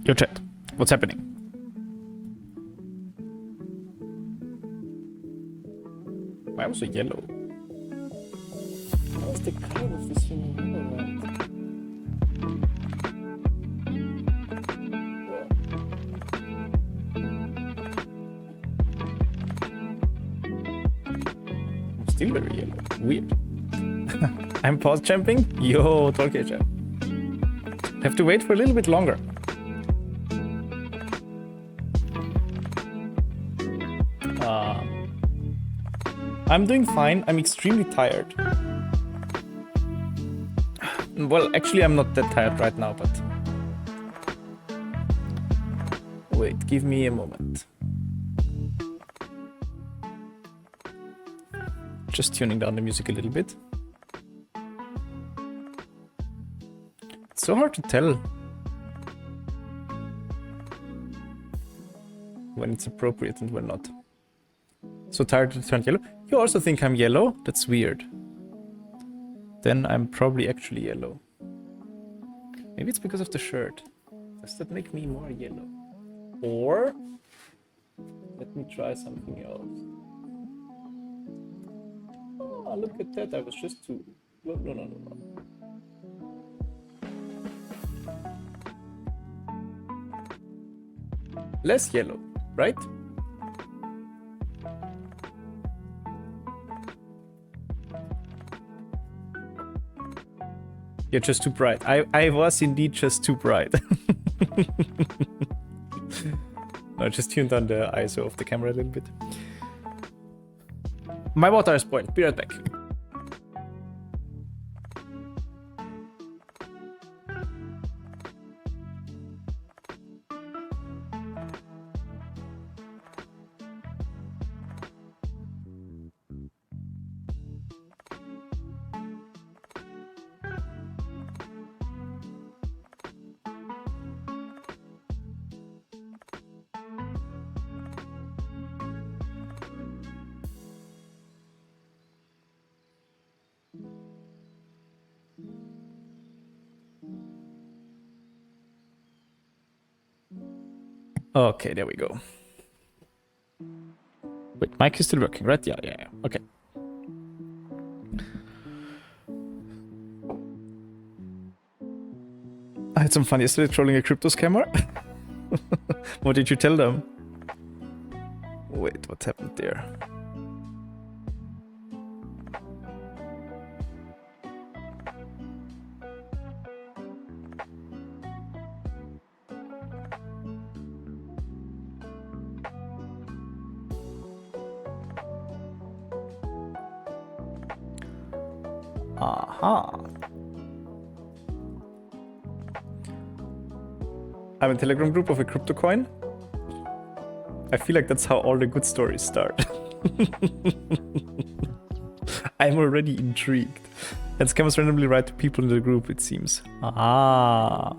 Yo, chat. What's happening? Why was it yellow? What's the color of this human around? I'm still very yellow. Weird. I'm pause jumping? Yo, okay, chat. Have to wait for a little bit longer. I'm doing fine. I'm extremely tired. Well, actually, I'm not that tired right now, but... Wait, give me a moment. Just tuning down the music a little bit. It's so hard to tell when it's appropriate and when not. So tired to turn yellow. You also think I'm yellow? That's weird. Then I'm probably actually yellow. Maybe it's because of the shirt. Does that make me more yellow? Or... let me try something else. Oh, look at that. I was just too... No. Less yellow, right? You're just too bright. I was indeed just too bright. I just tuned on the ISO of the camera a little bit. My water is spoiled. Be right back. Okay, there we go. Wait, mic is still working, right? Yeah. Okay. I had some fun yesterday trolling a crypto scammer. What did you tell them? Wait, what happened there? Aha. I'm in a Telegram group of a crypto coin. I feel like that's how all the good stories start. I'm already intrigued. And scammers randomly write to people in the group, it seems. Ah.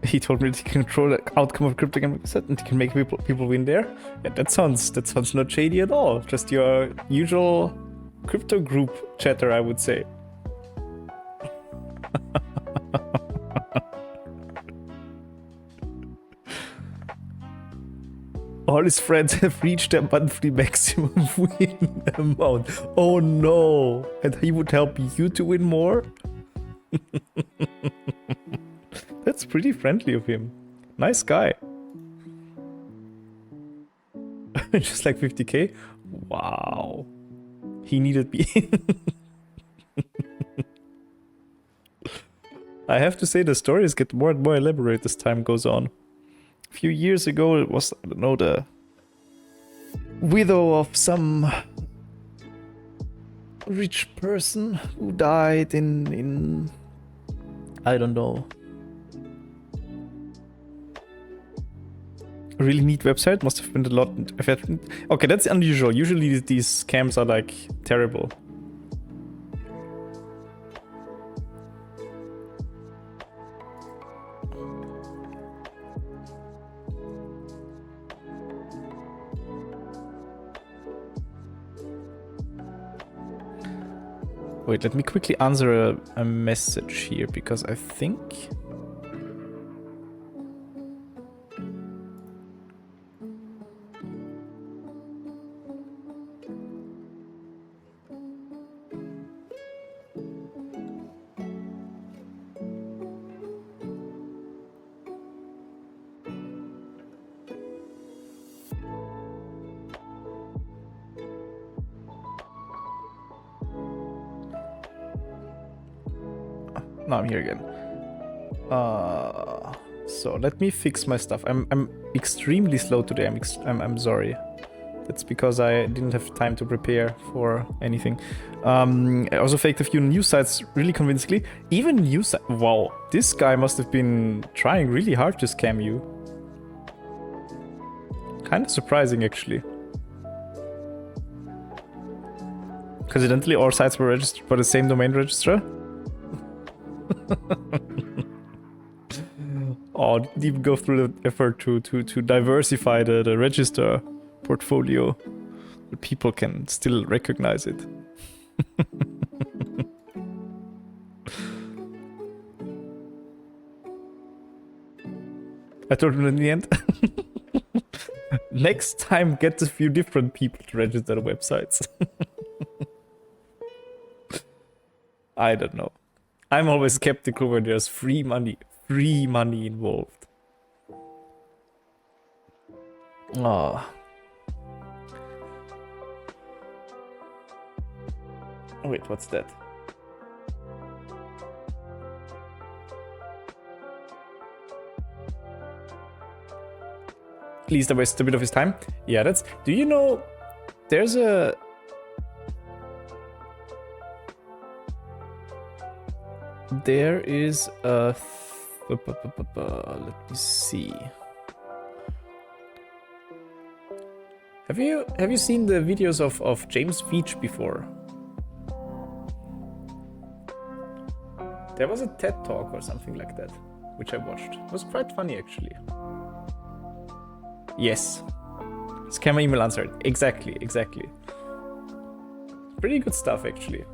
He told me that he can control the outcome of a crypto game and he can make people win there. Yeah, that sounds not shady at all. Just your usual crypto group chatter, I would say. All his friends have reached their monthly maximum win amount. Oh no! And he would help you to win more? That's pretty friendly of him. Nice guy. Just like 50k? Wow. He needed me. I have to say the stories get more and more elaborate as time goes on. A few years ago it was, I don't know, the widow of some rich person who died in I don't know, A really neat website. Must have been a lot. Okay, that's unusual. Usually these scams are like terrible. Wait, let me quickly answer a message here, because I think... No, I'm here again. So let me fix my stuff. I'm extremely slow today. I'm sorry. That's because I didn't have time to prepare for anything. I also faked a few news sites really convincingly. Even news sites. Wow, this guy must have been trying really hard to scam you. Kind of surprising, actually. Coincidentally, all sites were registered by the same domain registrar. Oh, didn't even go through the effort to diversify the register portfolio, but people can still recognize it. I told him in the end, next time get a few different people to register the websites. I don't know. I'm always skeptical when there's free money involved. Oh. Wait, what's that? Please, that wasted a bit of his time. Yeah, that's... Do you know... There's a... There is a... Let me see. Have you seen the videos of James Beach before? There was a TED Talk or something like that, which I watched. It was quite funny, actually. Yes. Scammer email answered. Exactly. Pretty good stuff, actually.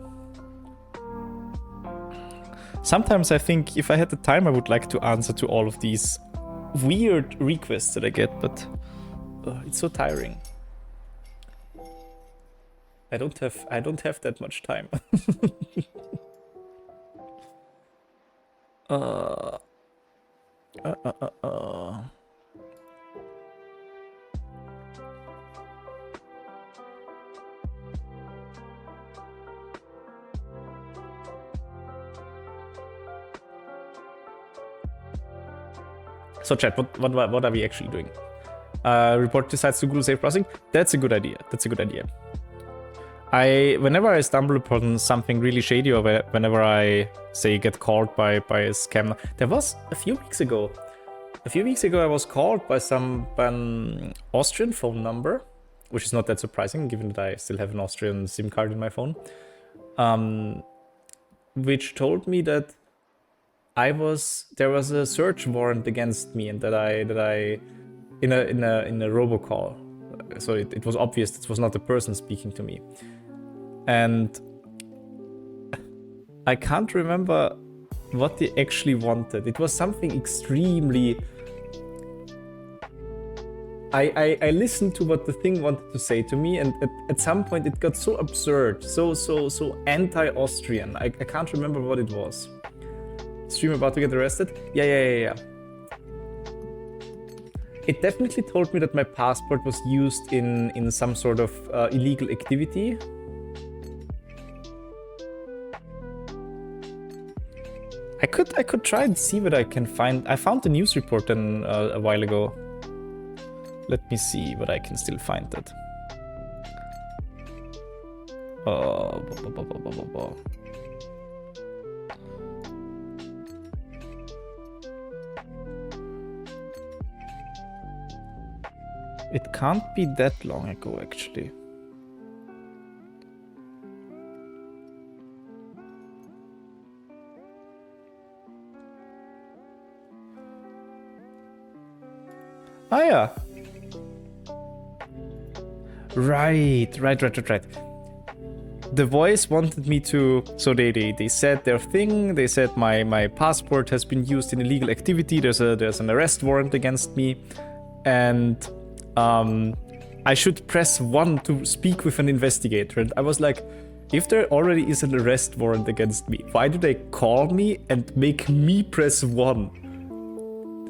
Sometimes I think if I had the time, I would like to answer to all of these weird requests that I get, but it's so tiring. I don't have that much time. So chat, what are we actually doing? Report the sites to Google Safe Browsing. That's a good idea. Whenever I stumble upon something really shady, or whenever I say get called by a scam, there was a few weeks ago. I was called by an Austrian phone number, which is not that surprising given that I still have an Austrian SIM card in my phone, which told me that there was a search warrant against me, and that I in a robocall. So it was obvious this was not the person speaking to me. And I can't remember what they actually wanted. It was something extremely... I listened to what the thing wanted to say to me, and at some point it got so absurd, so anti-Austrian. I can't remember what it was. Stream about to get arrested? Yeah. It definitely told me that my passport was used in some sort of illegal activity. I could try and see what I can find. I found the news report a while ago. Let me see what I can still find that. It can't be that long ago, actually. Ah, yeah. Right. The voice wanted me to... So they said their thing. They said my passport has been used in illegal activity. There's an arrest warrant against me. And I should press 1 to speak with an investigator. And I was like, if there already is an arrest warrant against me, why do they call me and make me press 1?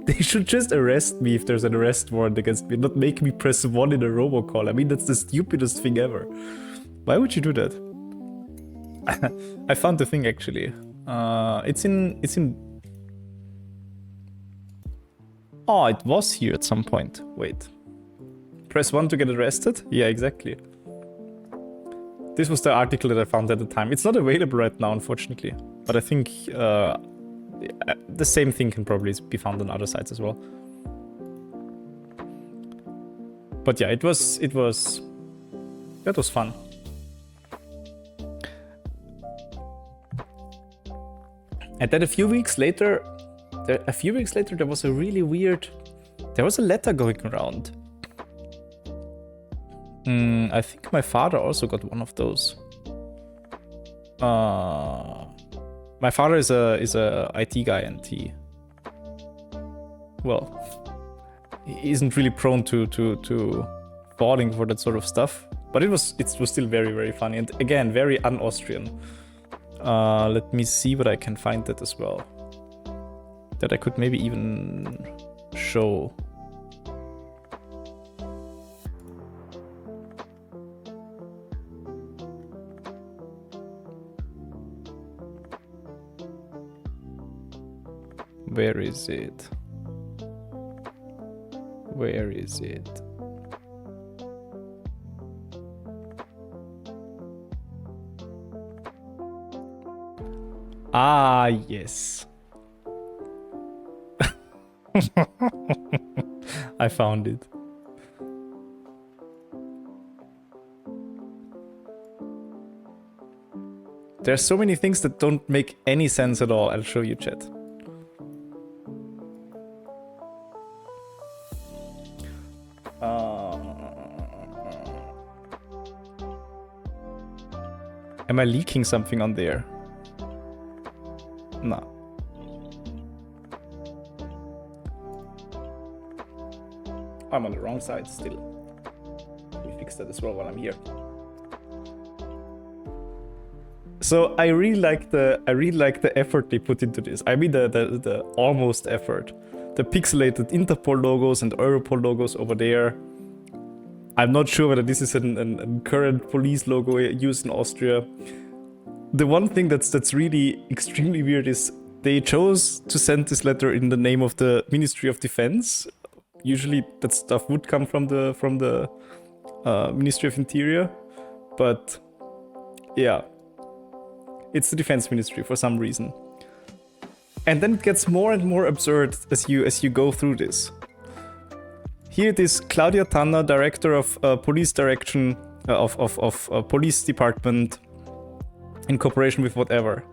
They should just arrest me if there's an arrest warrant against me, not make me press 1 in a robocall. I mean, that's the stupidest thing ever. Why would you do that? I found the thing, actually. It's in... Oh, it was here at some point. Wait. Press 1 to get arrested? Yeah, exactly. This was the article that I found at the time. It's not available right now, unfortunately. But I think the same thing can probably be found on other sites as well. But yeah, that was fun. And then a few weeks later, there was a really weird... There was a letter going around. I think my father also got one of those. My father is a IT guy, and he isn't really prone to falling for that sort of stuff. But it was still very, very funny, and again, very un-Austrian. Let me see what I can find that as well. That I could maybe even show. Where is it? Where is it? Ah, yes. I found it. There are so many things that don't make any sense at all. I'll show you, chat. Am I leaking something on there? No. I'm on the wrong side still. Let me fix that as well while I'm here. So I really like the effort they put into this. I mean the almost effort. The pixelated Interpol logos and Europol logos over there. I'm not sure whether this is a current police logo used in Austria. The one thing that's really extremely weird is they chose to send this letter in the name of the Ministry of Defense. Usually that stuff would come from the Ministry of Interior, but yeah, it's the Defense Ministry for some reason. And then it gets more and more absurd as you go through this. Here it is, Claudia Tanner, Director of Police Direction of Police Department, in cooperation with whatever.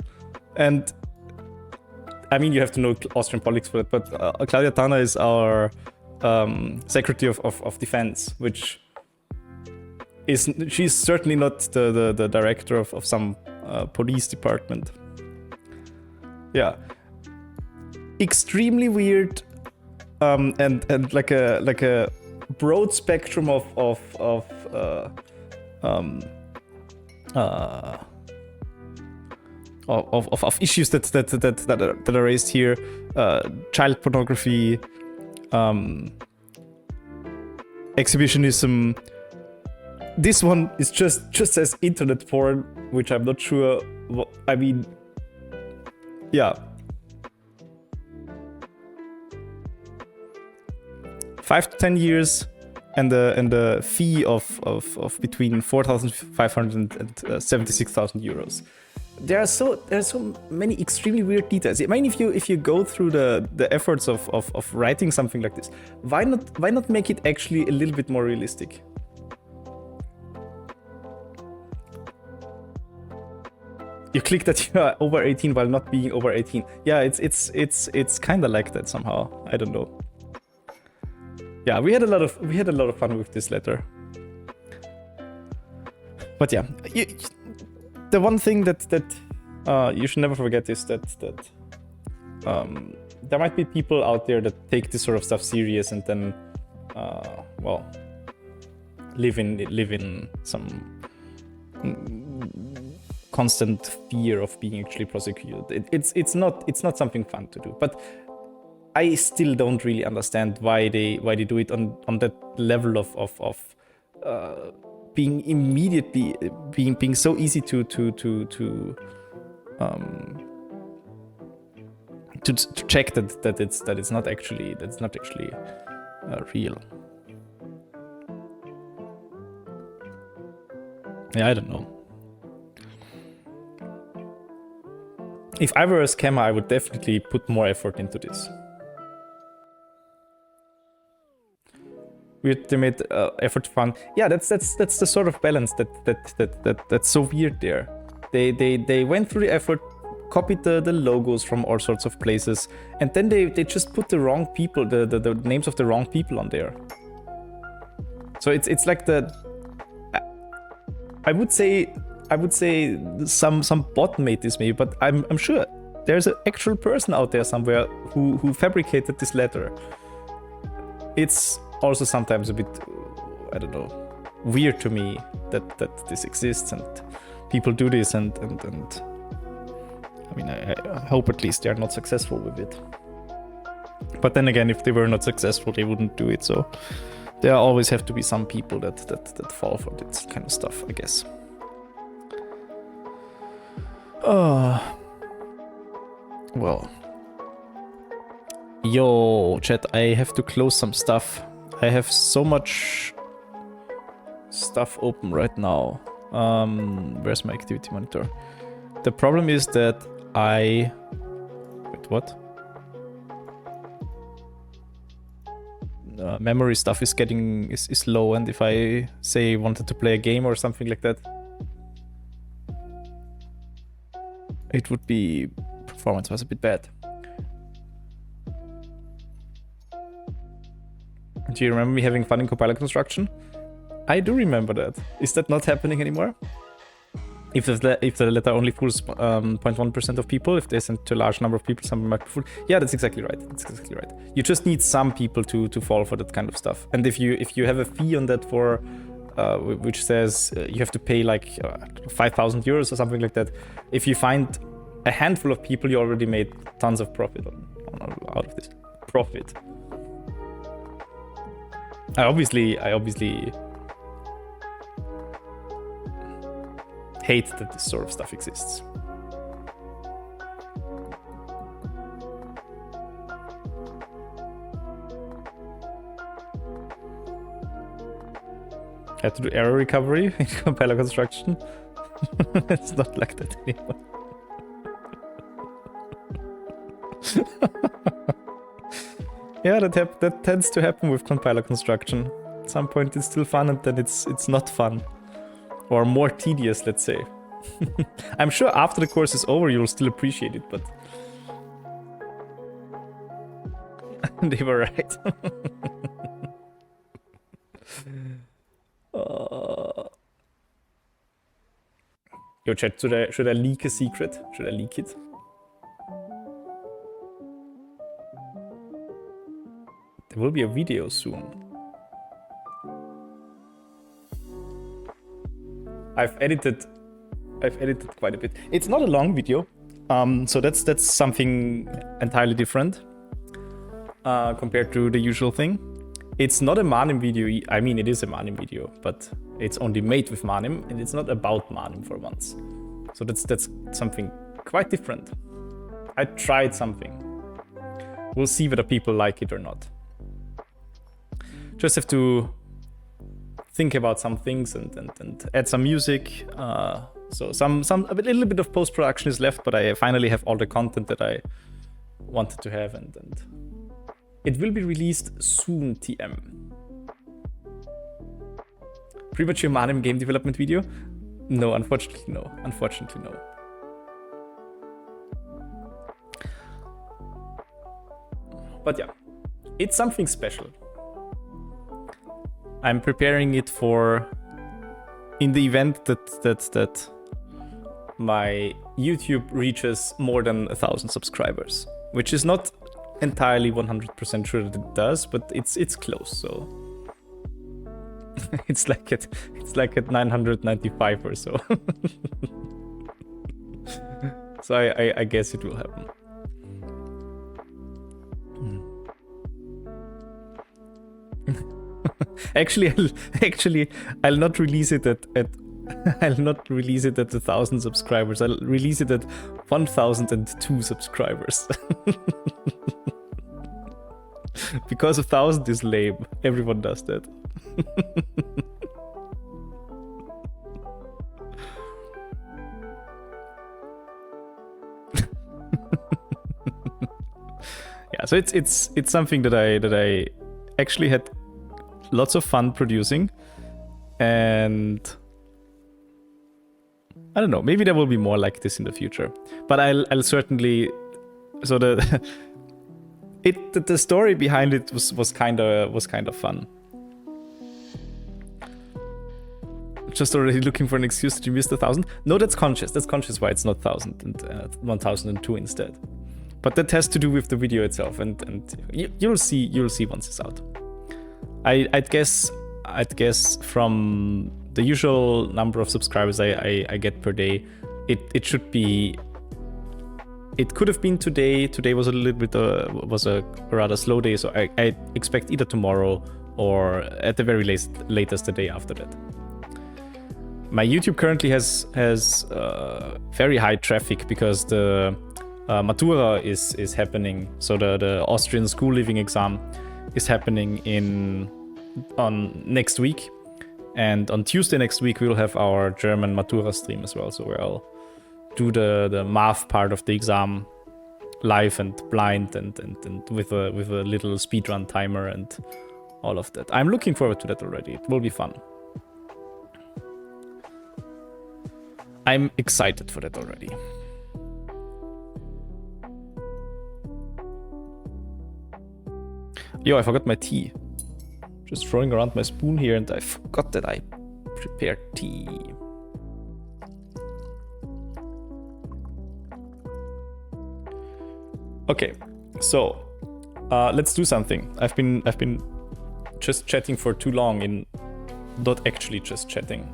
And I mean, you have to know Austrian politics for it, but Claudia Tanner is our Secretary of Defense, which is she's certainly not the director of some police department. Yeah, extremely weird. And like a broad spectrum of issues that are raised here, child pornography, exhibitionism. This one is just says internet porn, which I'm not sure. I mean, yeah. 5 to 10 years, and the fee of between 4,500 and 76,000 euros. there are so many extremely weird details. I mean, if you go through the efforts of writing something like this, why not make it actually a little bit more realistic? You click that you are over 18 while not being over 18. Yeah, it's kind of like that somehow. I don't know. Yeah, we had a lot of fun with this letter. But yeah, the one thing that you should never forget is that there might be people out there that take this sort of stuff serious and then well, live in some constant fear of being actually prosecuted. It's not something fun to do. But I still don't really understand why they do it on that level of being immediately being so easy to check that it's not actually real. Yeah, I don't know. If I were a scammer, I would definitely put more effort into this. They made effort fun. Yeah, that's the sort of balance that's so weird there. They went through the effort, copied the logos from all sorts of places, and then they just put the wrong people, the names of the wrong people on there. So it's like I would say some bot made this maybe, but I'm sure there's an actual person out there somewhere who fabricated this letter. It's also sometimes a bit, I don't know, weird to me that this exists and people do this and I mean, I hope at least they are not successful with it. But then again, if they were not successful, they wouldn't do it. So there always have to be some people that fall for this kind of stuff, I guess. Well. Yo, chat, I have to close some stuff. I have so much stuff open right now. Where's my activity monitor? The problem is that wait, what? Memory stuff is is low, and if I say wanted to play a game or something like that, it would be performance was a bit bad. Do you remember me having fun in compiler construction? I do remember that. Is that not happening anymore? If the letter only fools 0.1% of people, if they send to a large number of people, some might be fooled. Yeah, that's exactly right. That's exactly right. You just need some people to fall for that kind of stuff. And if you have a fee on that for which says you have to pay like 5,000 euros or something like that, if you find a handful of people, you already made tons of profit out of this. Profit. I obviously hate that this sort of stuff exists. I have to do error recovery in compiler construction. It's not like that anymore. Yeah, that tends to happen with compiler construction. At some point it's still fun and then it's not fun. Or more tedious, let's say. I'm sure after the course is over you'll still appreciate it, but... They were right. Yo, chat, should I leak a secret? Should I leak it? There will be a video soon. I've edited quite a bit. It's not a long video, so that's something entirely different compared to the usual thing. It's not a Manim video. I mean, it is a Manim video, but it's only made with Manim, and it's not about Manim for once. So that's something quite different. I tried something. We'll see whether people like it or not. Just have to think about some things and add some music, So a little bit of post-production is left, but I finally have all the content that I wanted to have, and it will be released soon, TM. Premature Manim game development video? No, unfortunately no. Unfortunately no. But yeah, it's something special. I'm preparing it for in the event that my YouTube reaches more than 1,000 subscribers, which is not entirely 100% sure that it does, but it's close. So it's like at 995 or so. So I guess it will happen. Actually, I'll not release it at I'll not release it at 1,000 subscribers. I'll release it at 1,002 subscribers. Because 1,000 is lame. Everyone does that. Yeah, so it's something that I actually had lots of fun producing, and I don't know, maybe there will be more like this in the future. But I'll certainly, so the story behind it was kind of fun. Just already looking for an excuse to miss the 1,000. No, that's conscious. That's conscious why it's not 1,000 and 1,002 instead. But that has to do with the video itself, and you'll see once it's out. I'd guess from the usual number of subscribers I get per day, it should be. It could have been today. Today was a little bit was a rather slow day, so I expect either tomorrow or at the very latest the day after that. My YouTube currently has very high traffic because the Matura is happening. So the Austrian school living exam is happening on next week, and on Tuesday next week we'll have our German Matura stream as well. So where I'll do the math part of the exam live and blind and with a little speedrun timer and all of that. I'm looking forward to that already. It will be fun. I'm excited for that already. Yo, I forgot my tea. Just throwing around my spoon here, and I forgot that I prepared tea. Okay, so let's do something. I've been just chatting for too long in not actually just chatting.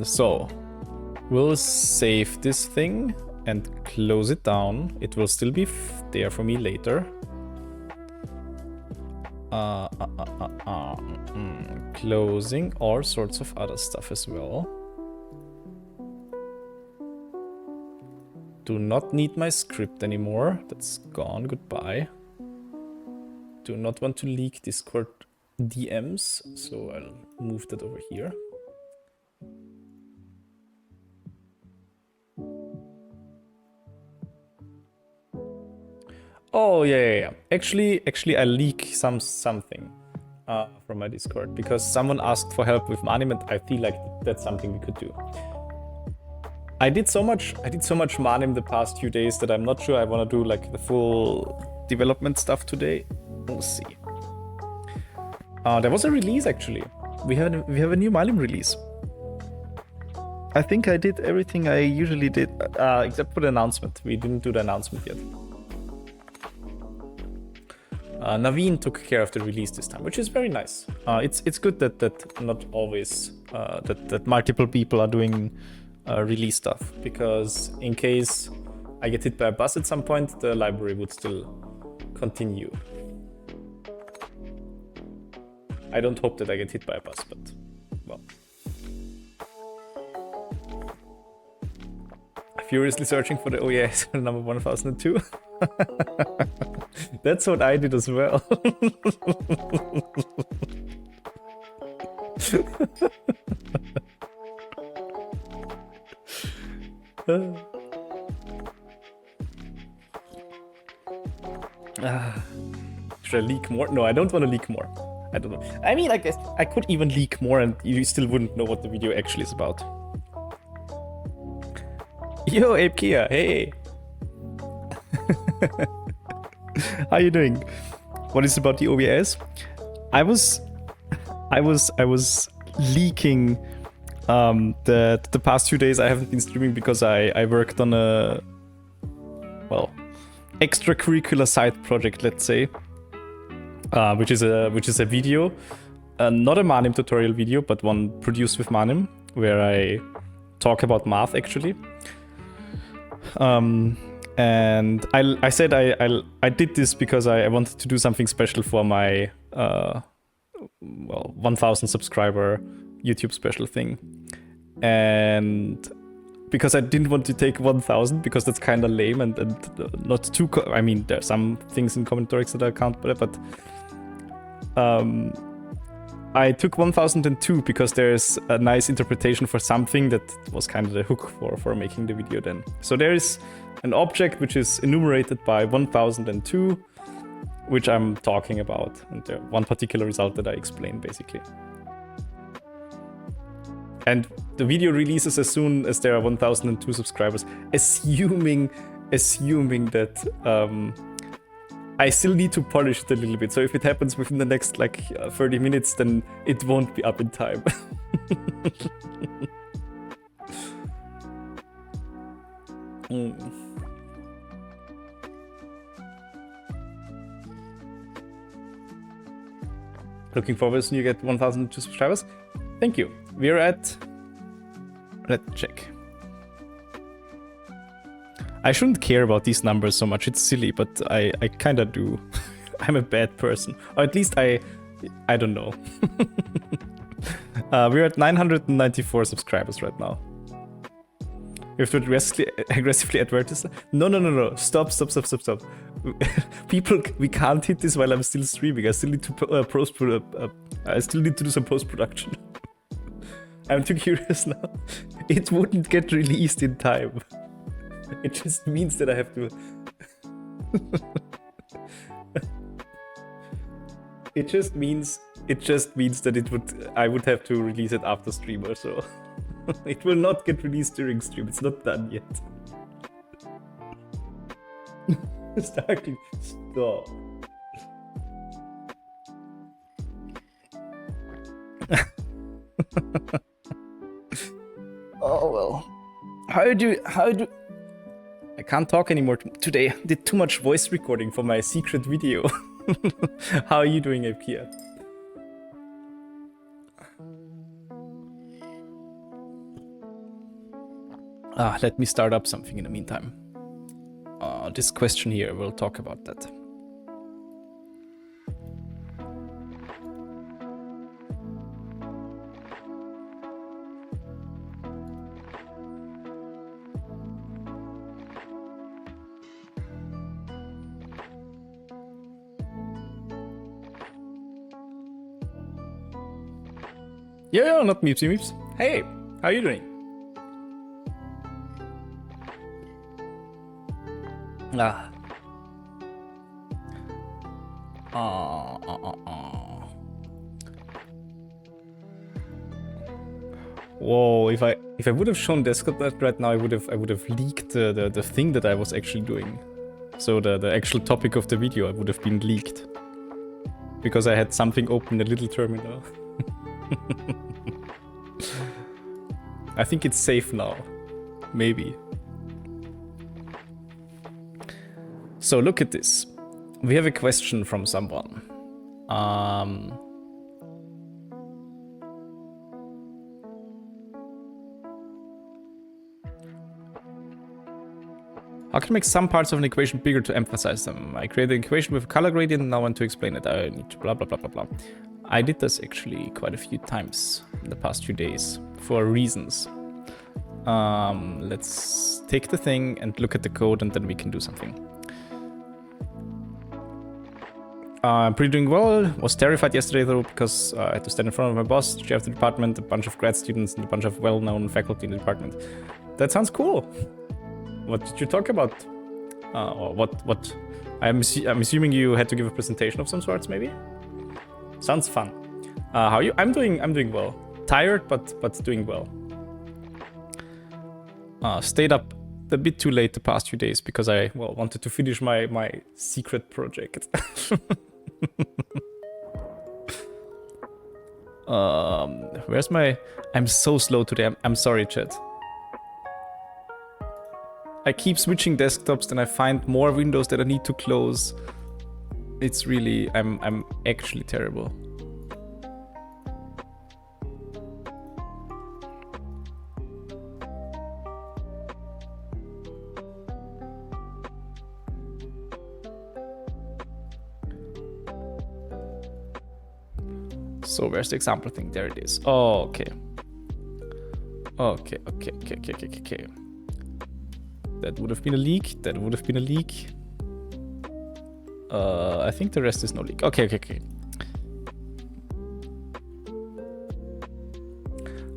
So we'll save this thing and close it down. It will still be there for me later. Closing all sorts of other stuff as well. Do not need my script anymore. That's gone. Goodbye. Do not want to leak Discord DMs, so I'll move that over here. Oh yeah. Actually, I leak something from my Discord because someone asked for help with Manim, and I feel like that's something we could do. I did so much Manim the past few days that I'm not sure I want to do like the full development stuff today. We'll see. There was a release actually. We have a new Manim release. I think I did everything I usually did, except for the announcement. We didn't do the announcement yet. Naveen took care of the release this time, which is very nice. It's good that not always that multiple people are doing release stuff, because in case I get hit by a bus at some point, the library would still continue. I don't hope that I get hit by a bus, but well. Furiously searching for the OES number 1002. That's what I did as well. Should I leak more? No, I don't want to leak more. I don't know. I mean, I guess I could even leak more and you still wouldn't know what the video actually is about. Yo, Ape Kia, hey! How you doing? What is about the OBS? I was leaking the past few days I haven't been streaming because I worked on a, well, extracurricular side project, let's say, which is a video, not a Manim tutorial video, but one produced with Manim, where I talk about math actually. And I said I did this because I wanted to do something special for my well, 1,000 subscriber YouTube special thing, and because I didn't want to take 1,000 because that's kind of lame and not too. I mean, there are some things in combinatorics that I can't, but I took 1002 because there's a nice interpretation for something that was kind of the hook for making the video then. So there is an object which is enumerated by 1002, which I'm talking about, and one particular result that I explain basically. And the video releases as soon as there are 1002 subscribers, assuming that I still need to polish it a little bit. So if it happens within the next like 30 minutes, then it won't be up in time. Looking forward to you get 1,002 subscribers. Thank you. We're at... Let's check. I shouldn't care about these numbers so much. It's silly, but I kind of do. I'm a bad person. Or at least I don't know. We're at 994 subscribers right now. You have to aggressively advertise. No. Stop. People, we can't hit this while I'm still streaming. I still need to I still need to do some post-production. I'm too curious now. It wouldn't get released in time. It just means that I have to... It just means that I would have to release it after stream or so. It will not get released during stream. It's not done yet. Starting. Stop. Oh well. How do I can't talk anymore today. I did too much voice recording for my secret video. How are you doing, Apkia? Let me start up something in the meantime. This question here, we'll talk about that. Yeah, not Meepsy Meeps. Hey, how are you doing? Whoa, if I would have shown desktop right now, I would have leaked the thing that I was actually doing. So the actual topic of the video would have been leaked. Because I had something open in a little terminal. I think it's safe now. Maybe. So look at this. We have a question from someone. How can I make some parts of an equation bigger to emphasize them? I created an equation with a color gradient and now I want to explain it. I need to blah blah blah blah blah. I did this actually quite a few times in the past few days for reasons. Let's take the thing and look at the code and then we can do something. I'm pretty doing well. Was terrified yesterday though because I had to stand in front of my boss, chair of the department, a bunch of grad students and a bunch of well-known faculty in the department. That sounds cool. What did you talk about? Or what? I'm assuming you had to give a presentation of some sorts, maybe? Sounds fun. How are you? I'm doing well. Tired, but doing well. Stayed up a bit too late the past few days because I wanted to finish my secret project. Where's my? I'm so slow today. I'm sorry, chat. I keep switching desktops, then I find more windows that I need to close. It's really, I'm actually terrible. So where's the example thing? There it is. Oh, okay. Okay. That would have been a leak. That would have been a leak. I think the rest is no leak. Okay.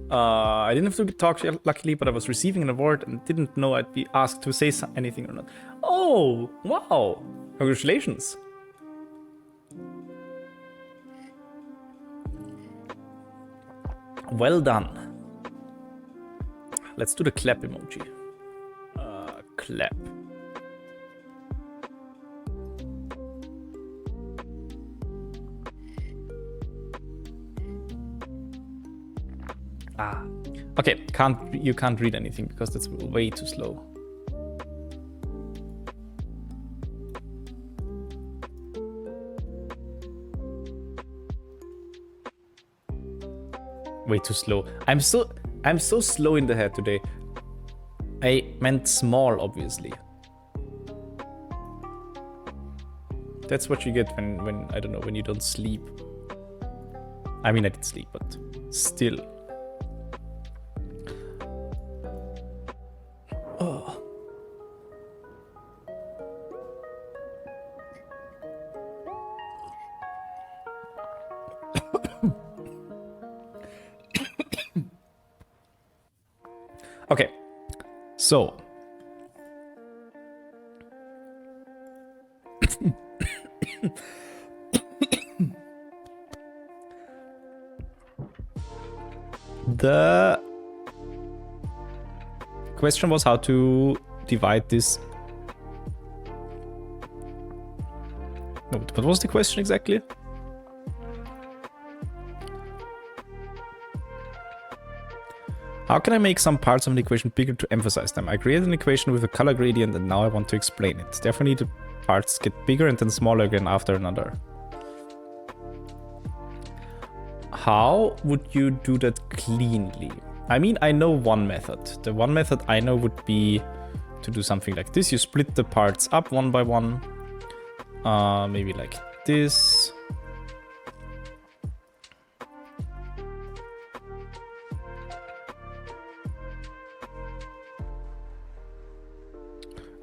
I didn't have to talk, luckily, but I was receiving an award and didn't know I'd be asked to say anything or not. Oh, wow. Congratulations. Well done. Let's do the clap emoji. Clap. Okay, you can't read anything because that's way too slow. Way too slow. I'm so slow in the head today. I meant small, obviously. That's what you get when I don't know, when you don't sleep. I mean, I did sleep, but still. Oh. Okay, so the question was how to divide this. No, what was the question exactly? How can I make some parts of an equation bigger to emphasize them? I created an equation with a color gradient and now I want to explain it. Definitely the parts get bigger and then smaller again after another. How would you do that cleanly? I mean, I know one method. The one method I know would be to do something like this. You split the parts up one by one. Maybe like this.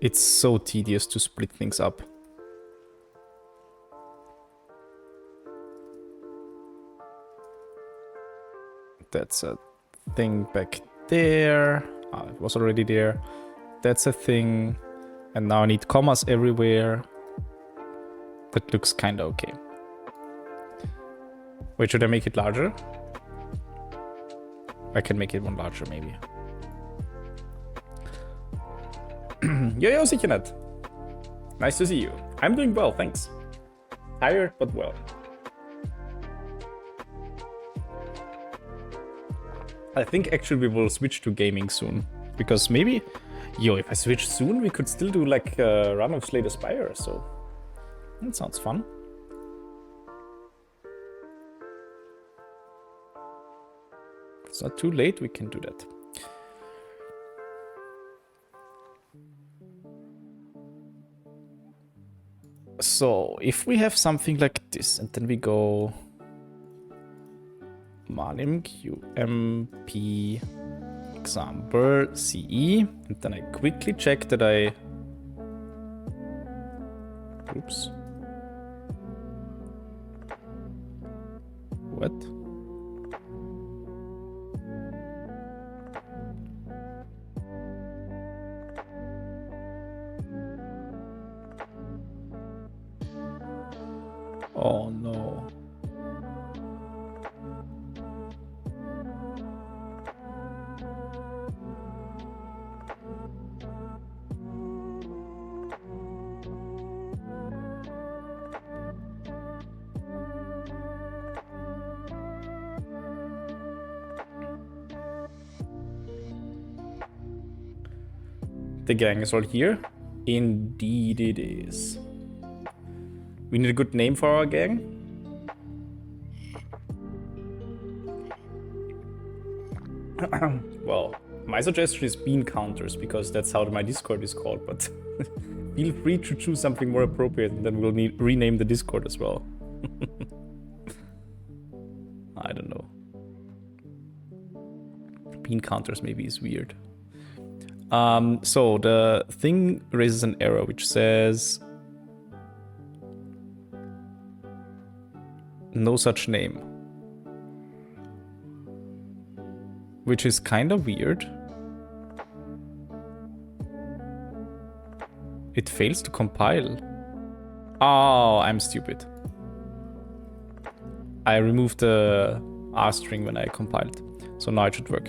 It's so tedious to split things up. That's a thing back there. It was already there. That's a thing. And now I need commas everywhere. That looks kind of okay. Wait, should I make it larger? I can make it one larger, maybe. Yo, sicher nicht. Nice to see you. I'm doing well, thanks. Tired, but well. I think actually we will switch to gaming soon. Because maybe, if I switch soon, we could still do like a run of Slay the Spire, so that sounds fun. If it's not too late, we can do that. So, if we have something like this, and then we go Manim QMP example CE, and then I quickly check that oops. What? Oh no. The gang is all here? Indeed it is. We need a good name for our gang. Well, my suggestion is bean counters, because that's how my Discord is called, but feel free to choose something more appropriate, and then we'll rename the Discord as well. I don't know. Bean counters maybe is weird. So the thing raises an error which says no such name, which is kind of weird. It fails to compile. Oh, I'm stupid. I removed the R string when I compiled, so now it should work.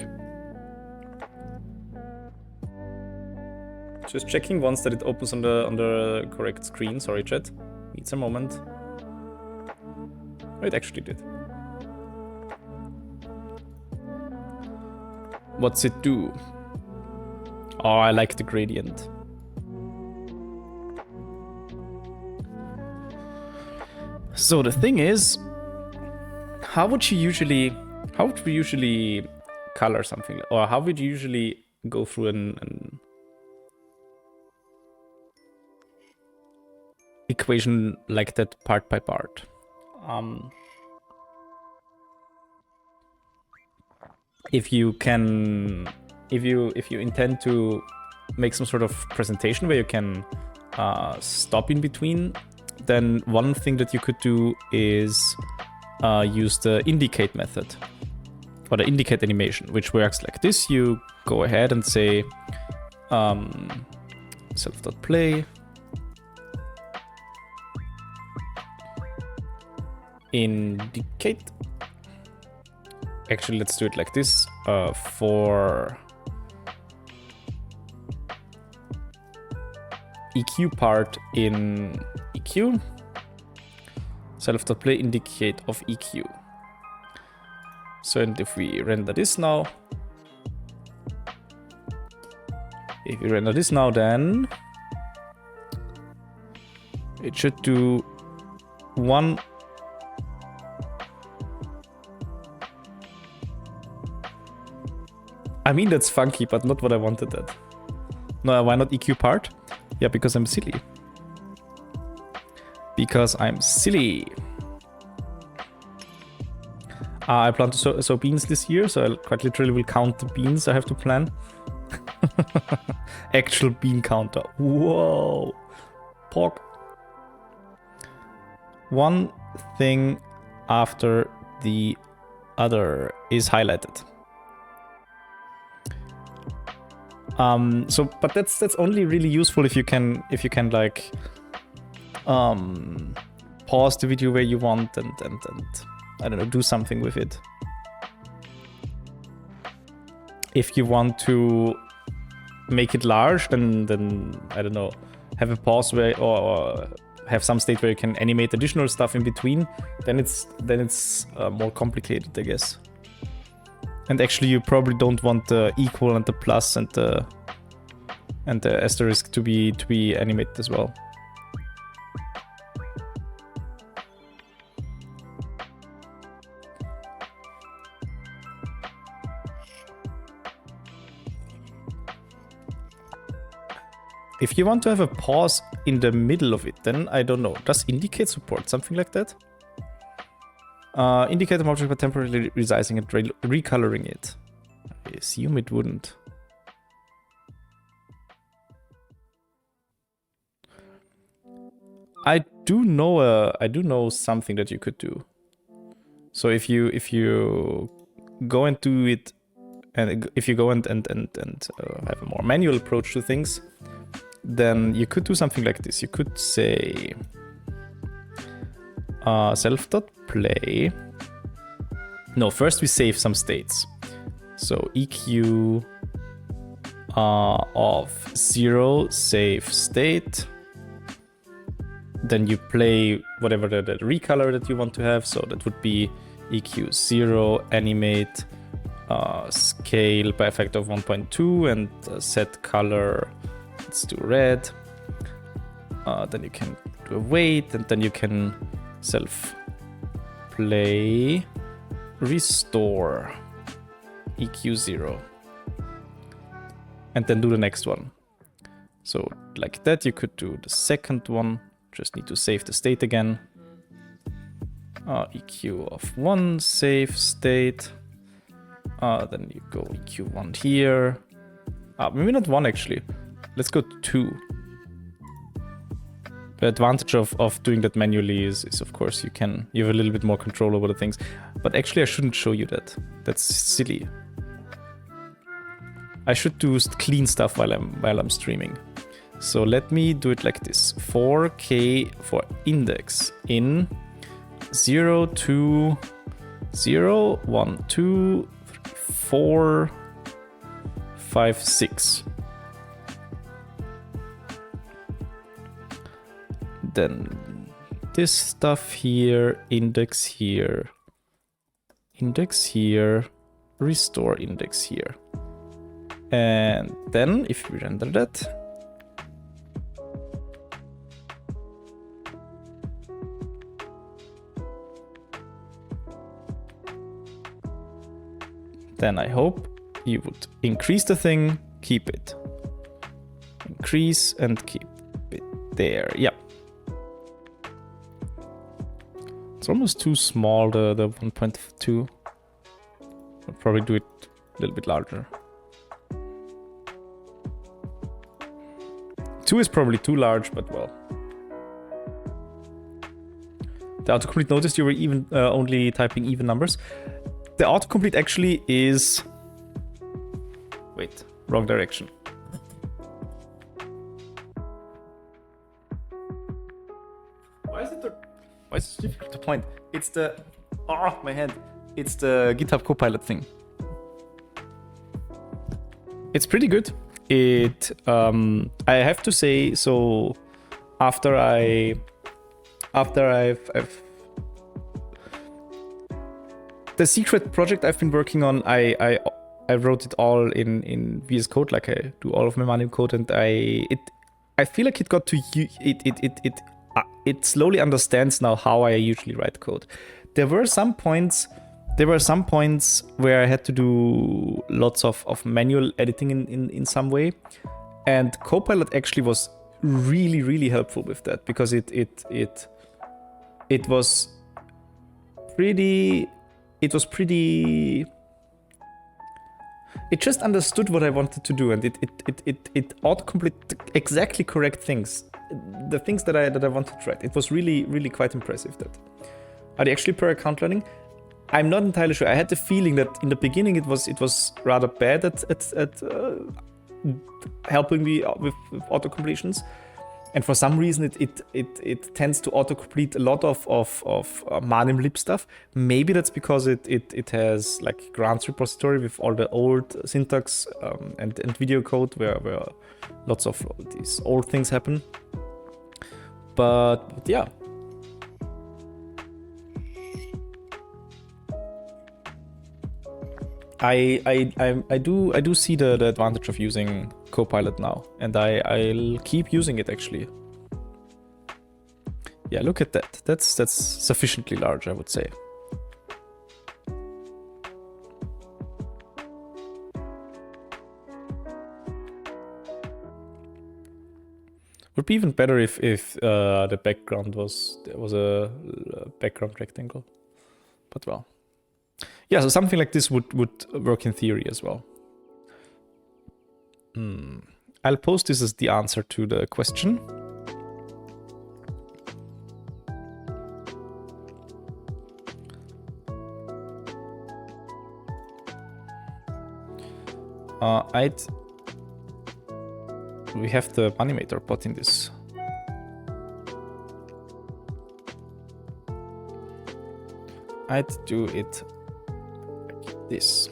Just checking once that it opens on the correct screen. Sorry, chat. Needs a moment. Oh, it actually did. What's it do? Oh, I like the gradient. So the thing is, how would we usually color something, or how would you usually go through an equation like that part by part? If you intend to make some sort of presentation where you can stop in between, then one thing that you could do is use the indicate method, or the indicate animation, which works like this. You go ahead and say self.play indicate. Actually, let's do it like this. For EQ part in EQ, self.play indicate of EQ. So, and if we render this now, then it should do one. I mean, that's funky, but not what I wanted that. No, why not EQ part? Yeah, because I'm silly. I plan to sow beans this year, so I quite literally will count the beans I have to plant. Actual bean counter. Whoa. Pork. One thing after the other is highlighted. But that's only really useful if you can like pause the video where you want and I don't know, do something with it. If you want to make it large, then I don't know, have a pause where or have some state where you can animate additional stuff in between. Then it's more complicated, I guess. And actually, you probably don't want the equal and the plus and the asterisk to be animated as well. If you want to have a pause in the middle of it, then I don't know. Does indicate support something like that? Indicate an object by temporarily resizing and recoloring it. I assume it wouldn't. I do know something that you could do. So if you go and do it, and if you go and have a more manual approach to things, then you could do something like this. You could say self.play. No, first we save some states. So EQ of 0 save state. Then you play whatever the recolor that you want to have. So that would be EQ 0, animate, scale by a factor of 1.2, and set color, let's do red. Then you can do a weight, and then you can self play restore EQ 0. And then do the next one. So like that, you could do the second one. Just need to save the state again. EQ of 1, save state. Then you go EQ 1 here. Maybe not 1 actually. Let's go 2. The advantage of doing that manually is of course you have a little bit more control over the things. But actually I shouldn't show you that. That's silly. I should do clean stuff while I'm streaming. So let me do it like this. 4K for index in 0, 2, 0, 1, 2, 3, 4, 5, 6. Then this stuff here, index here, restore index here. And then if we render that, then I hope you would increase the thing, keep it. Increase and keep it there. Yeah. It's almost too small, the 1.2. I'll probably do it a little bit larger. 2 is probably too large, but well. The autocomplete noticed you were even only typing even numbers. The autocomplete actually is... Wait, wrong direction. Why is it difficult to point? It's the... Oh, my hand. It's the GitHub Copilot thing. It's pretty good. I have to say, so after I've the secret project I've been working on, I wrote it all in VS Code, like I do all of my Manim code, and I feel like it got to it slowly understands now how I usually write code. There were some points where I had to do lots of manual editing in some way, and Copilot actually was really helpful with that, because it was pretty. It just understood what I wanted to do, and it autocomplete exactly correct things, the things that I wanted to write. It was really quite impressive. That are they actually per account learning? I'm not entirely sure. I had the feeling that in the beginning it was rather bad at helping me with auto-completions. And for some reason it tends to autocomplete a lot of Manim lib stuff. Maybe that's because it has like grants repository with all the old syntax and video code where lots of these old things happen. But yeah. I do see the advantage of using Copilot now, and I'll keep using it actually. Yeah, look at that. That's sufficiently large, I would say. Would be even better if the background was a background rectangle, but well. Yeah, so something like this would work in theory as well. I'll post this as the answer to the question. We have the animator bot in this. I'd do it like this.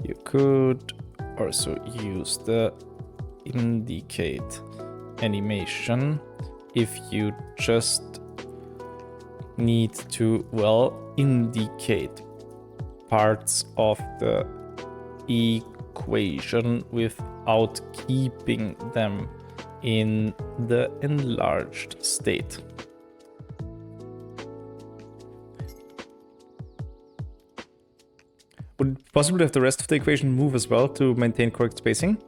You could also use the indicate animation if you just need to, well, indicate parts of the equation without keeping them in the enlarged state. Would it be possible to have the rest of the equation move as well to maintain correct spacing?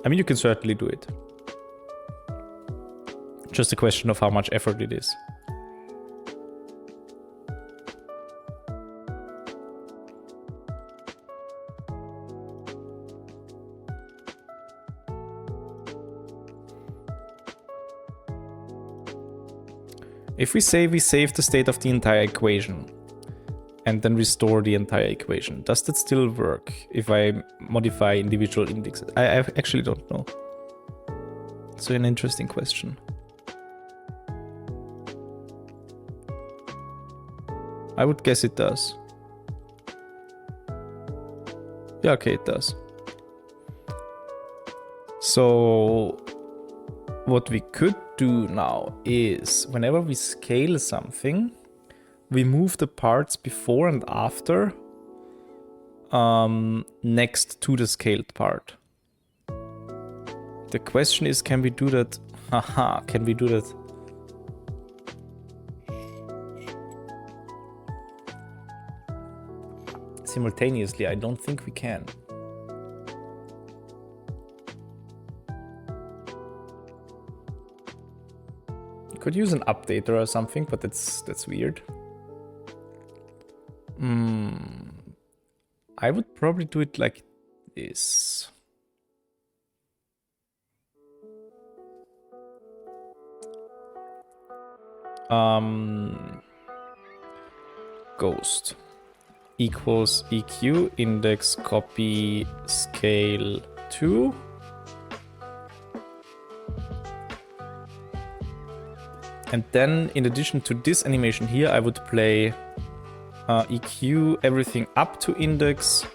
I mean, you can certainly do it. Just a question of how much effort it is. If we say we save the state of the entire equation and then restore the entire equation, does that still work if I modify individual indexes? I actually don't know. It's an interesting question. I would guess it does. Yeah, okay, it does. So what we could do now is whenever we scale something, we move the parts before and after next to the scaled part. The question is, can we do that? Haha, can we do that? Simultaneously? I don't think we can. You could use an updater or something, but that's weird. I would probably do it like this. Ghost equals EQ index copy scale 2. And then in addition to this animation here, I would play EQ everything up to index,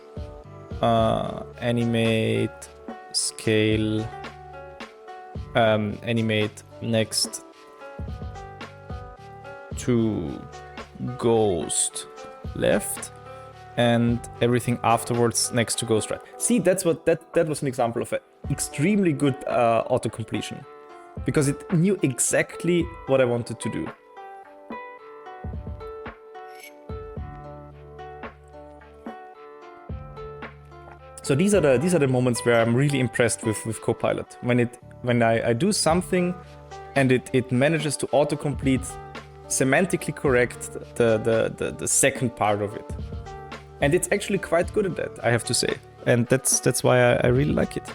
animate scale, animate next to ghost left, and everything afterwards next to ghost right. See, that's what that was an example of an extremely good auto completion, because it knew exactly what I wanted to do. So these are the moments where I'm really impressed with Copilot. When I do something and it manages to autocomplete semantically correct the second part of it. And it's actually quite good at that, I have to say. And that's why I really like it.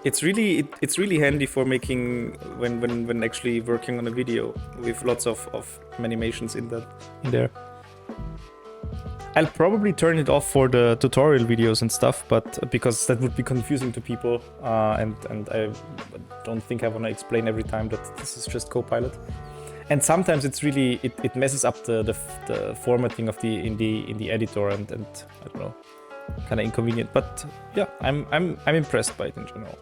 It's really handy for making when actually working on a video with lots of animations in there. I'll probably turn it off for the tutorial videos and stuff, but because that would be confusing to people, and I don't think I want to explain every time that this is just Copilot. And sometimes it's really it messes up the formatting of in the editor, and I don't know, kind of inconvenient. But yeah, I'm impressed by it in general.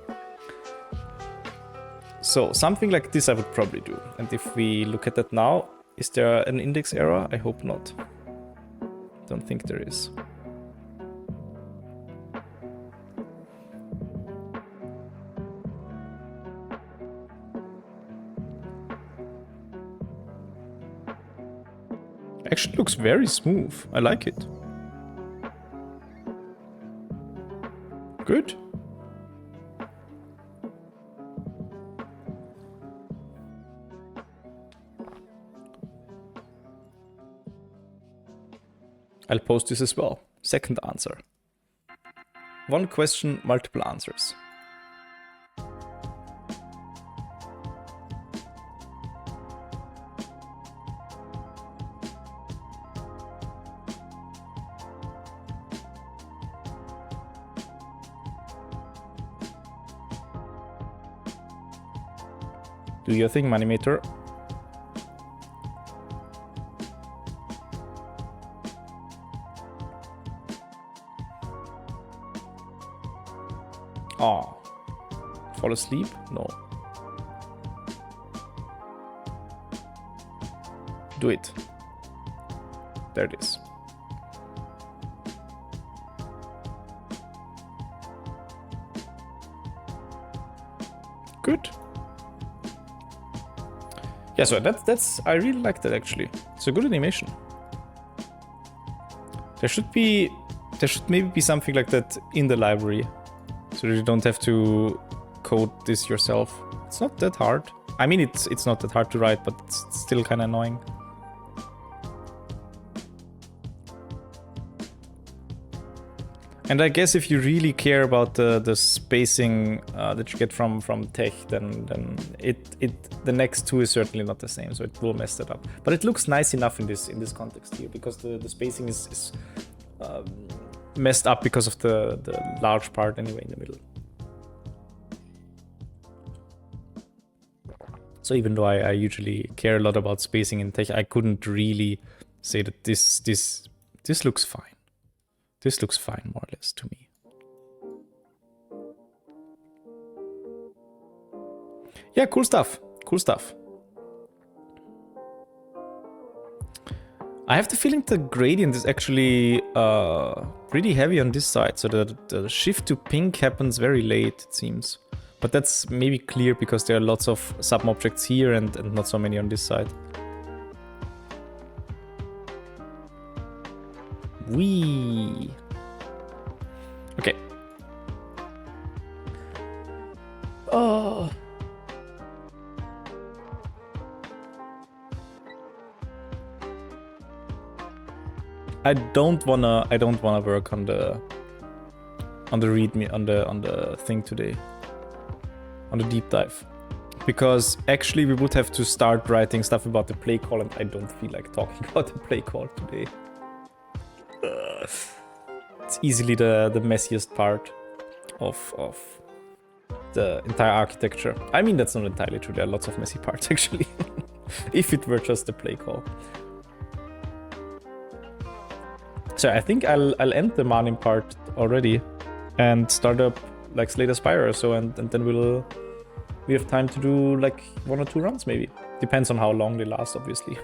So something like this I would probably do. And if we look at that now, is there an index error? I hope not. Don't think there is. Actually looks very smooth. I like it. Good. I'll post this as well. Second answer. One question, multiple answers. Do your thing, Manimator. Oh. Fall asleep? No. Do it. There it is. Good. Yeah, so that's I really like that actually. It's a good animation. There should maybe be something like that in the library, so that you don't have to code this yourself. It's not that hard. I mean, it's not that hard to write, but it's still kind of annoying. And I guess if you really care about the spacing that you get from tech, then the next two is certainly not the same, so it will mess that up. But it looks nice enough in this context here, because the spacing is messed up because of the large part anyway in the middle. So even though I usually care a lot about spacing in tech, I couldn't really say that this looks fine. This looks fine, more or less, to me. Yeah, cool stuff. Cool stuff. I have the feeling the gradient is actually pretty heavy on this side, so the shift to pink happens very late, it seems. But that's maybe clear because there are lots of sub-objects here and not so many on this side. Wee. Okay. Oh. I don't wanna work on the readme on the thing today. On the deep dive. Because actually we would have to start writing stuff about the play call, and I don't feel like talking about the play call today. It's easily the messiest part of the entire architecture. I mean, that's not entirely true. There are lots of messy parts, actually. If it were just the play call. So I think I'll end the Manim part already and start up like Slay the Spire or so, and then we have time to do like 1 or 2 runs maybe. Depends on how long they last, obviously.